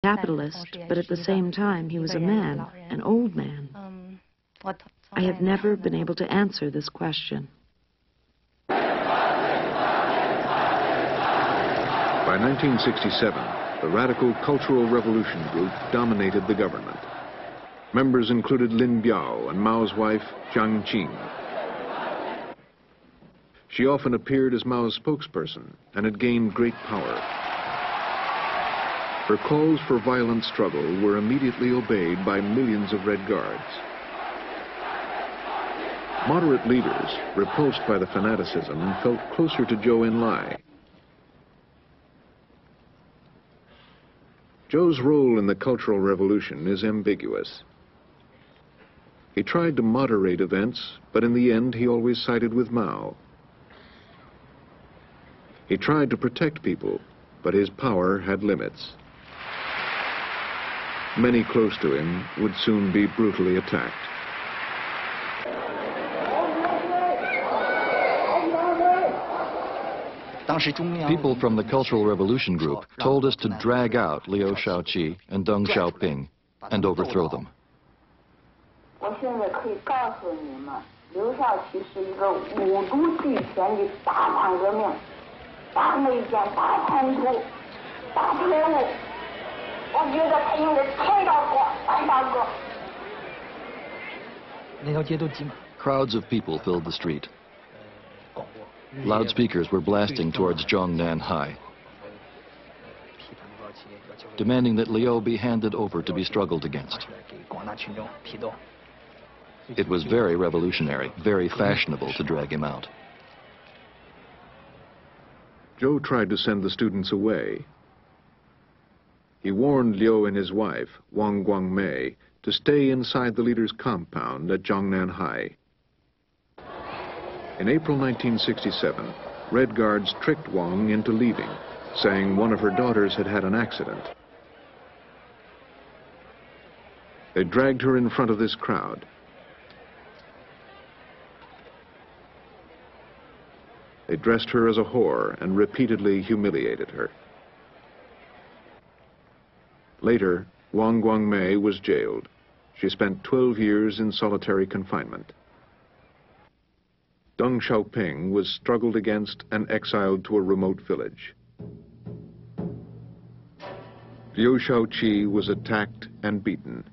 capitalist, but at the same time he was a man, an old man. I have never been able to answer this question. By 1967, the radical Cultural Revolution group dominated the government. Members included Lin Biao and Mao's wife, Jiang Qing. She often appeared as Mao's spokesperson and had gained great power. Her calls for violent struggle were immediately obeyed by millions of Red Guards. Moderate leaders, repulsed by the fanaticism, felt closer to Zhou Enlai. Zhou's role in the Cultural Revolution is ambiguous. He tried to moderate events, but in the end he always sided with Mao. He tried to protect people, but his power had limits. Many close to him would soon be brutally attacked. People from the Cultural Revolution group told us to drag out Liu Shaoqi and Deng Xiaoping and overthrow them. Crowds of people filled the street. Loudspeakers were blasting towards Zhongnan High, demanding that Liu be handed over to be struggled against. It was very revolutionary, very fashionable to drag him out. Zhou tried to send the students away. He warned Liu and his wife, Wang Guangmei, to stay inside the leader's compound at Zhongnan High. In April 1967, Red Guards tricked Wang into leaving, saying one of her daughters had had an accident. They dragged her in front of this crowd. They dressed her as a whore and repeatedly humiliated her. Later, Wang Guangmei was jailed. She spent 12 years in solitary confinement. Deng Xiaoping was struggled against and exiled to a remote village. Liu Shaoqi was attacked and beaten.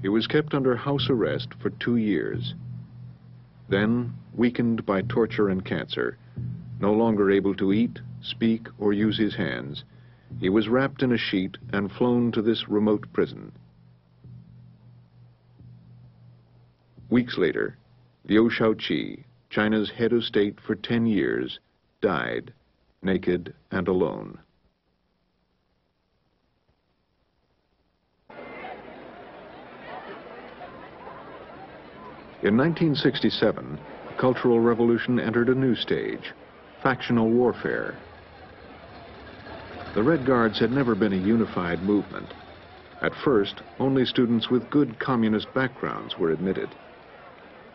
He was kept under house arrest for 2 years. Then, weakened by torture and cancer, no longer able to eat, speak, or use his hands, he was wrapped in a sheet and flown to this remote prison. Weeks later, Liu Shaoqi, China's head of state for 10 years, died, naked and alone. In 1967, the Cultural Revolution entered a new stage, factional warfare. The Red Guards had never been a unified movement. At first, only students with good communist backgrounds were admitted.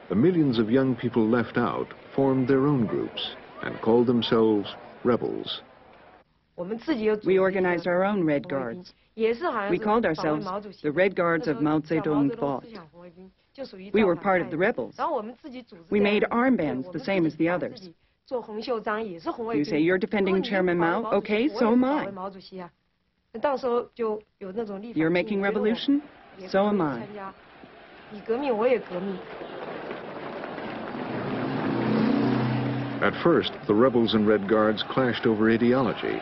The millions of young people left out formed their own groups and called themselves rebels. We organized our own Red Guards. We called ourselves the Red Guards of Mao Zedong thought. We were part of the rebels. We made armbands the same as the others. You say you're defending Chairman Mao? Okay, so am I. You're making revolution? So am I. At first, the rebels and Red Guards clashed over ideology.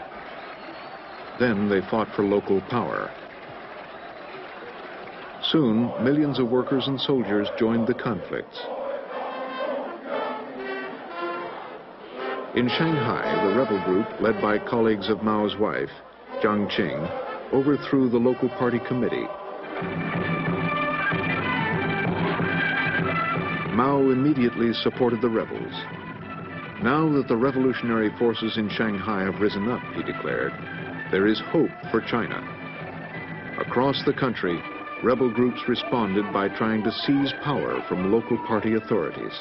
Then they fought for local power. Soon, millions of workers and soldiers joined the conflicts. In Shanghai, the rebel group, led by colleagues of Mao's wife, Jiang Qing, overthrew the local party committee. Mao immediately supported the rebels. Now that the revolutionary forces in Shanghai have risen up, he declared, there is hope for China. Across the country, rebel groups responded by trying to seize power from local party authorities.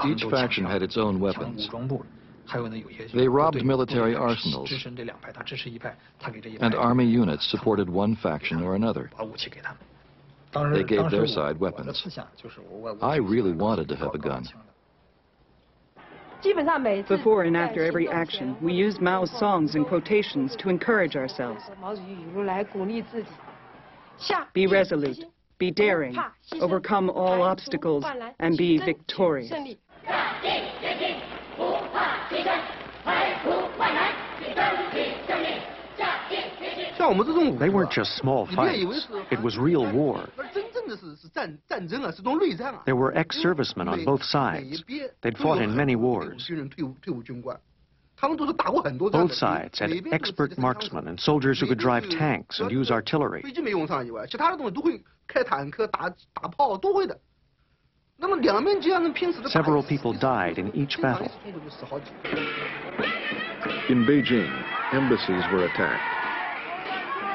Each faction had its own weapons. They robbed military arsenals, and army units supported one faction or another. They gave their side weapons. I really wanted to have a gun. Before and after every action, we used Mao's songs and quotations to encourage ourselves. Be resolute, be daring, overcome all obstacles, and be victorious. They weren't just small fights. It was real war. There were ex-servicemen on both sides. They'd fought in many wars. Both sides had expert marksmen and soldiers who could drive tanks and use artillery. Several people died in each battle. In Beijing, embassies were attacked.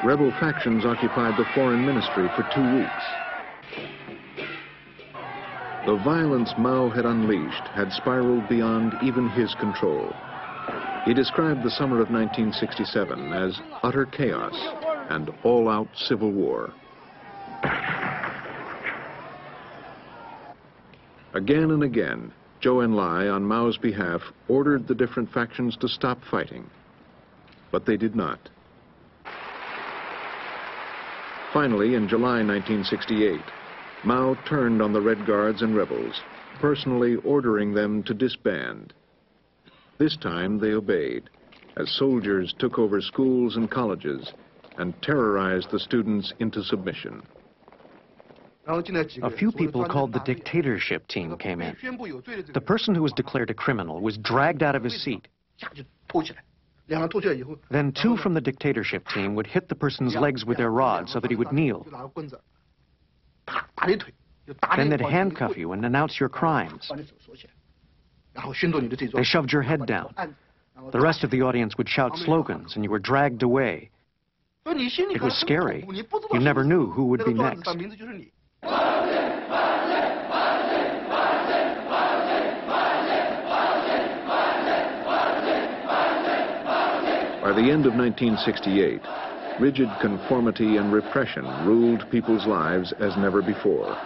Rebel factions occupied the foreign ministry for 2 weeks. The violence Mao had unleashed had spiraled beyond even his control. He described the summer of 1967 as utter chaos and all-out civil war. Again and again, Zhou Enlai, on Mao's behalf, ordered the different factions to stop fighting. But they did not. Finally, in July 1968, Mao turned on the Red Guards and rebels, personally ordering them to disband. This time they obeyed, as soldiers took over schools and colleges and terrorized the students into submission. A few people called the dictatorship team came in. The person who was declared a criminal was dragged out of his seat. Then 2 from the dictatorship team would hit the person's legs with their rods so that he would kneel. Then they'd handcuff you and announce your crimes. They shoved your head down. The rest of the audience would shout slogans and you were dragged away. It was scary. You never knew who would be next. By the end of 1968, rigid conformity and repression ruled people's lives as never before.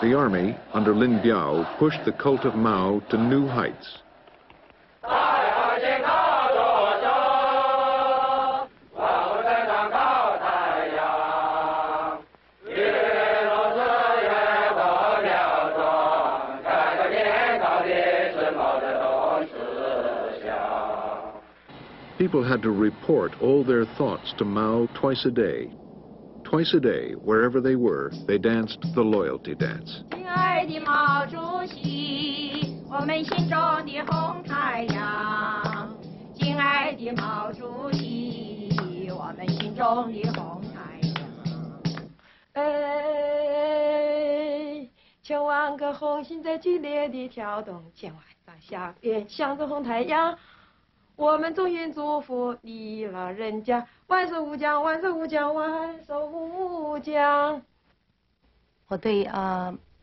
The army, under Lin Biao, pushed the cult of Mao to new heights. People had to report all their thoughts to Mao twice a day. Twice a day, wherever they were, they danced the loyalty dance.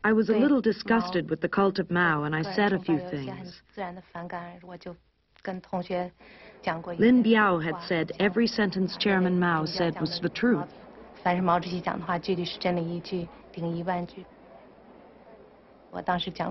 I was a little disgusted with the cult of Mao, and I said a few things. Lin Biao had said every sentence Chairman Mao said was the truth.